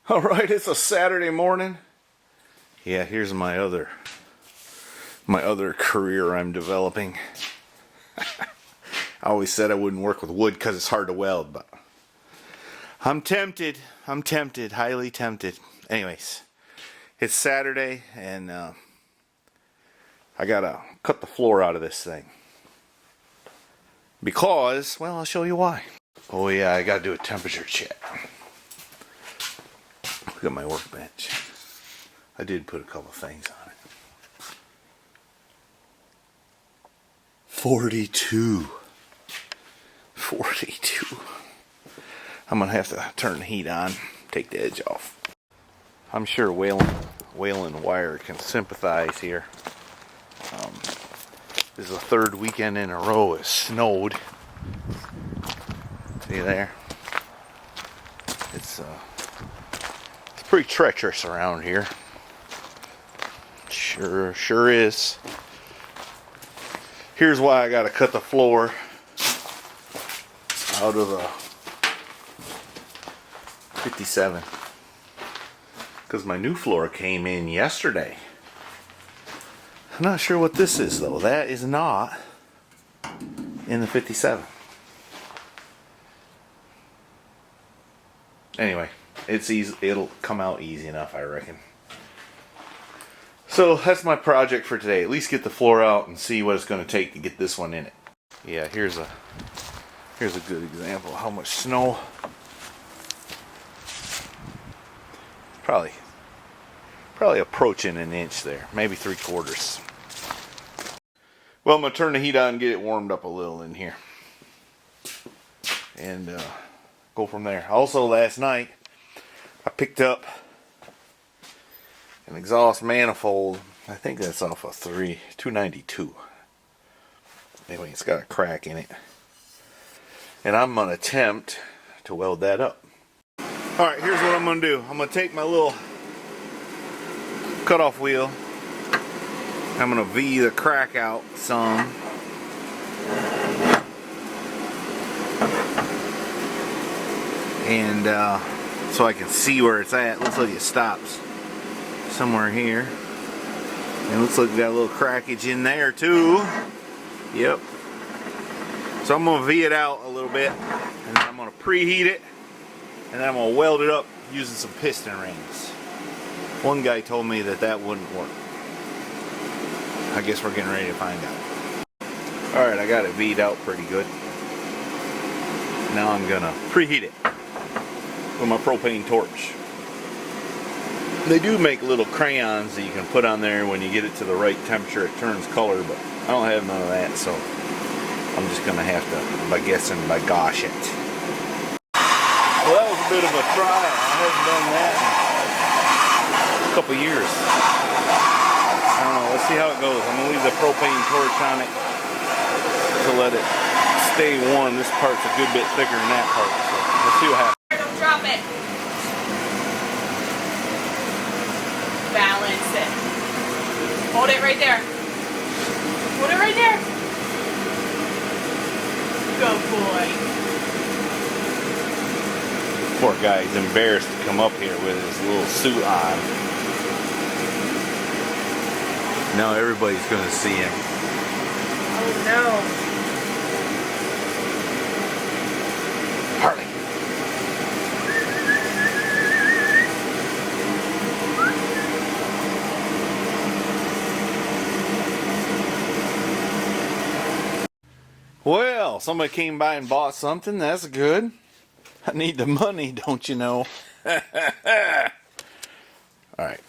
All right, it's a Saturday morning. Yeah, here's my other career I'm developing. I always said I wouldn't work with wood because it's hard to weld, but I'm tempted. I'm tempted, highly tempted. Anyways, it's Saturday and I gotta cut the floor out of this thing. Because, well, I'll show you why. Oh yeah, I gotta do a temperature check. Look at my workbench. I did put a couple things on it. 42. 42. I'm gonna have to turn the heat on, take the edge off. I'm sure Wayland Wire can sympathize here. This is the third weekend in a row it snowed. See there? It's pretty treacherous around here. Sure is. Here's why I gotta cut the floor out of the 57. Because my new floor came in yesterday. I'm not sure what this is though. That is not in the 57. Anyway, it's easy. It'll come out easy enough, I reckon. So that's my project for today. At least get the floor out and see what it's going to take to get this one in it. Yeah, here's a good example of how much snow. Probably approaching an inch there, maybe 3/4. Well, I'm gonna turn the heat on and get it warmed up a little in here, and go from there. Also, last night I picked up an exhaust manifold. I think that's off a 292. Anyway, it's got a crack in it, and I'm gonna attempt to weld that up. All right, here's what I'm gonna do. I'm gonna take my little cutoff wheel. I'm gonna V the crack out some. And so I can see where it's at. Looks like it stops somewhere here. And it looks like we got a little crackage in there too. Yep. So I'm gonna V it out a little bit, and then I'm gonna preheat it, and then I'm gonna weld it up using some piston rings. One guy told me that wouldn't work. I guess we're getting ready to find out. Alright, I got it V'd out pretty good. Now I'm gonna preheat it with my propane torch. They do make little crayons that you can put on there. When you get it to the right temperature it turns color, but I don't have none of that, so I'm just gonna have to, by guessing, by gosh it. Well, that was a bit of a trial. I haven't done that in a couple years. I don't know, let's see how it goes. I'm gonna leave the propane torch on it to let it stay warm. This part's a good bit thicker than that part, so let's see what happens. Don't drop it. Balance it. Hold it right there. Hold it right there. Good boy. Poor guy, he's embarrassed to come up here with his little suit on. Now everybody's gonna see him. Oh no. Harley. Well, somebody came by and bought something. That's good. I need the money, don't you know? Alright.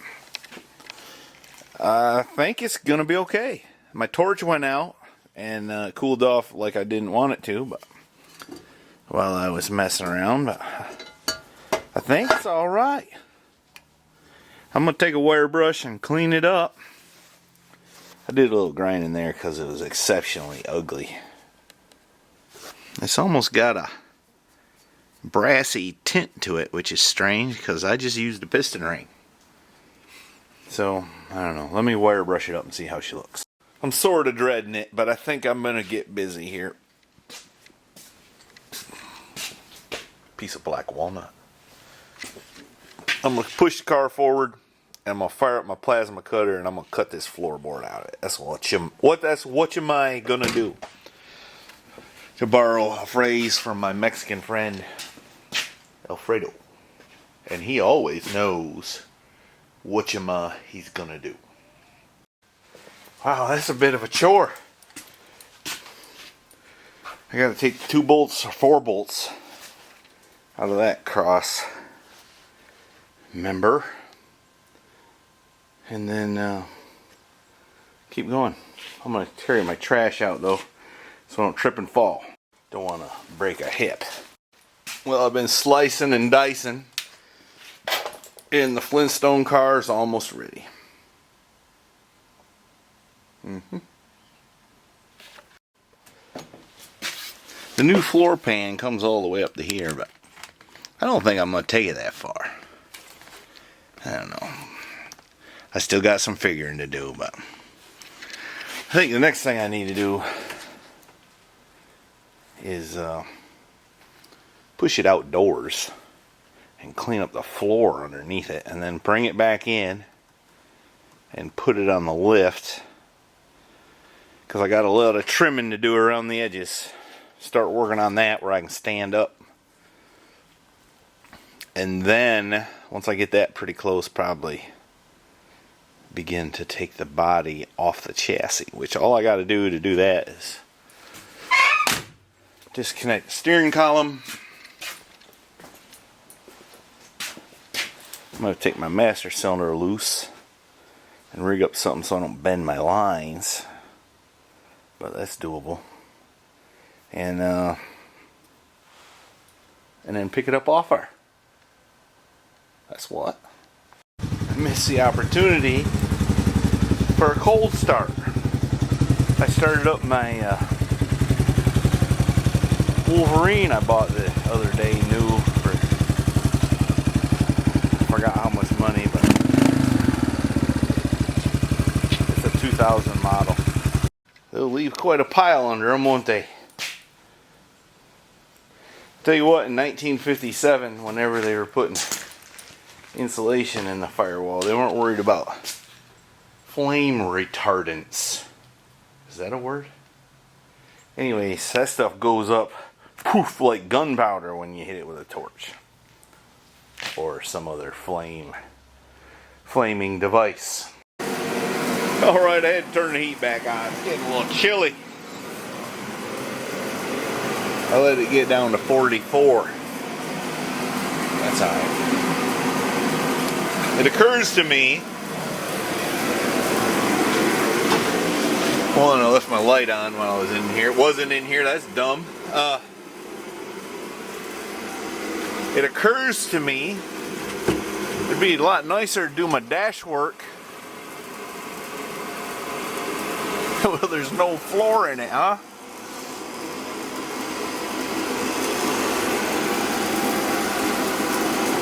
I think it's gonna be okay. My torch went out and cooled off like I didn't want it to, but while I was messing around, but I think it's alright. I'm gonna take a wire brush and clean it up. I did a little grinding there because it was exceptionally ugly. It's almost got a brassy tint to it, which is strange because I just used a piston ring. So, I don't know. Let me wire brush it up and see how she looks. I'm sort of dreading it, but I think I'm going to get busy here. Piece of black walnut. I'm going to push the car forward, and I'm going to fire up my plasma cutter, and I'm going to cut this floorboard out of it. That's what am I going to do? To borrow a phrase from my Mexican friend, Alfredo. And he always knows what he's going to do. Wow, that's a bit of a chore. I got to take 2 bolts or 4 bolts out of that cross member, and then keep going. I'm going to carry my trash out though, so I don't trip and fall. Don't want to break a hip. Well, I've been slicing and dicing, and the Flintstone car is almost ready. The new floor pan comes all the way up to here, but I don't think I'm going to take it that far. I don't know. I still got some figuring to do, but I think the next thing I need to do is push it outdoors and clean up the floor underneath it, and then bring it back in and put it on the lift, because I got a lot of trimming to do around the edges. Start working on that where I can stand up, and then once I get that pretty close, probably begin to take the body off the chassis, which all I got to do that is disconnect the steering column. I'm going to take my master cylinder loose and rig up something so I don't bend my lines, but that's doable. And then pick it up off her. That's what. I missed the opportunity for a cold start. I started up my Wolverine I bought the other day, new for, I forgot how much money, but it's a 2000 model. They'll leave quite a pile under them, won't they? Tell you what, in 1957, whenever they were putting insulation in the firewall, they weren't worried about flame retardants. Is that a word? Anyways, that stuff goes up poof like gunpowder when you hit it with a torch or some other flaming device. Alright, I had to turn the heat back on. It's getting a little chilly. I let it get down to 44. That's alright. It occurs to me, well, I left my light on when I was in here. It wasn't in here, that's dumb. It occurs to me it'd be a lot nicer to do my dash work. Well, there's no floor in it, huh?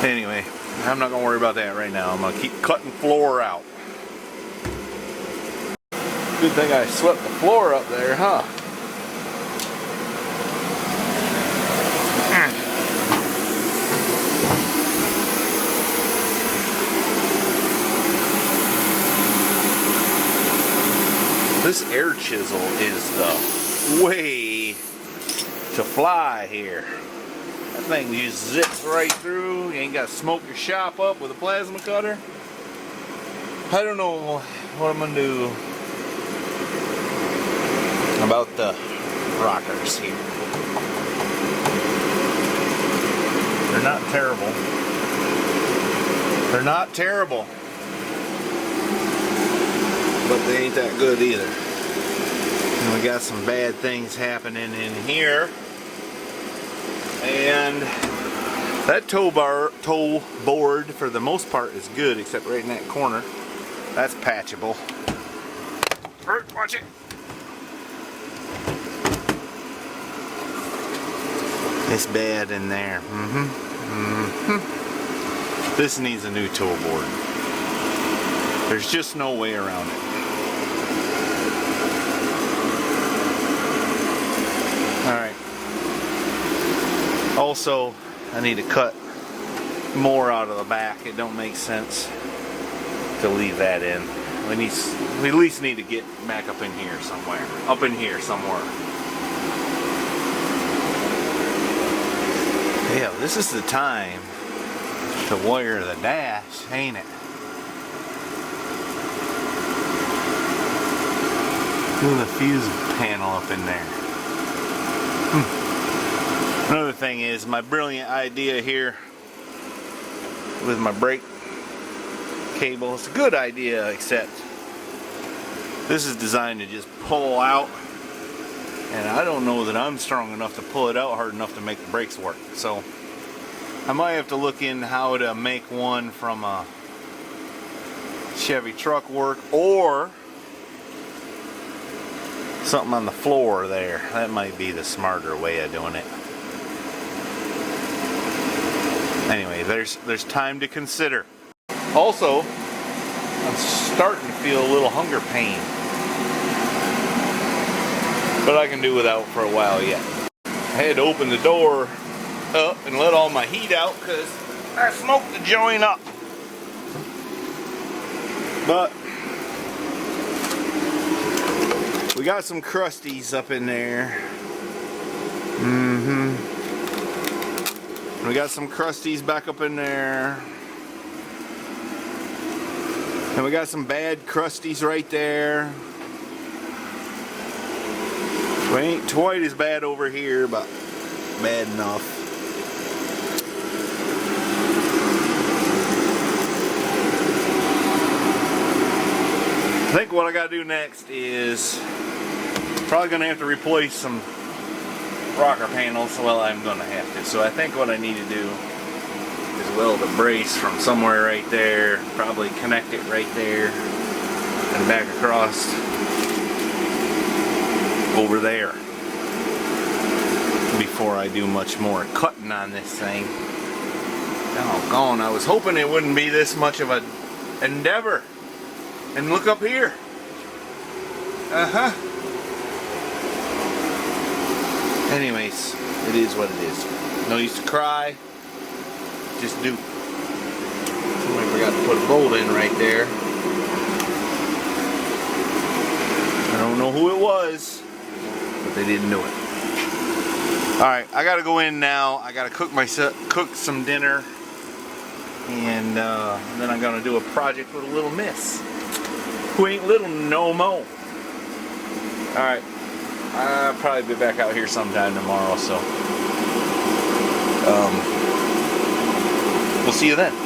Anyway, I'm not going to worry about that right now. I'm going to keep cutting floor out. Good thing I swept the floor up there, huh? This air chisel is the way to fly here. That thing just zips right through. You ain't got to smoke your shop up with a plasma cutter. I don't know what I'm going to do about the rockers here. They're not terrible. They're not terrible. But they ain't that good either. And we got some bad things happening in here. And that tow board for the most part is good, except right in that corner. That's patchable. Bert, watch it. It's bad in there. This needs a new tow board. There's just no way around it. Alright. Also, I need to cut more out of the back. It don't make sense to leave that in. We at least need to get back up in here somewhere. Up in here somewhere. Yeah, this is the time to wire the dash, ain't it? Look at the fuse panel up in there. Another thing is my brilliant idea here with my brake cable. It's a good idea, except this is designed to just pull out, and I don't know that I'm strong enough to pull it out hard enough to make the brakes work. So I might have to look in how to make one from a Chevy truck work, or something on the floor there. That might be the smarter way of doing it. Anyway, there's time to consider. Also, I'm starting to feel a little hunger pain, but I can do without for a while yet. I had to open the door up and let all my heat out because I smoked the joint up. But we got some crusties up in there. We got some crusties back up in there. And we got some bad crusties right there. We ain't quite as bad over here, but bad enough. I think what I gotta do next is probably gonna have to replace some rocker panels. Well, I'm gonna have to. So I think what I need to do is weld a brace from somewhere right there, probably connect it right there and back across over there before I do much more cutting on this thing. Doggone, I was hoping it wouldn't be this much of an endeavor. And look up here. Anyways, it is what it is. No use to cry. Just do. Somebody forgot to put a bolt in right there. I don't know who it was, but they didn't do it. Alright, I gotta go in now. I gotta cook some dinner. And then I'm gonna do a project with a little miss, who ain't little no more. Alright, I'll probably be back out here sometime tomorrow, so we'll see you then.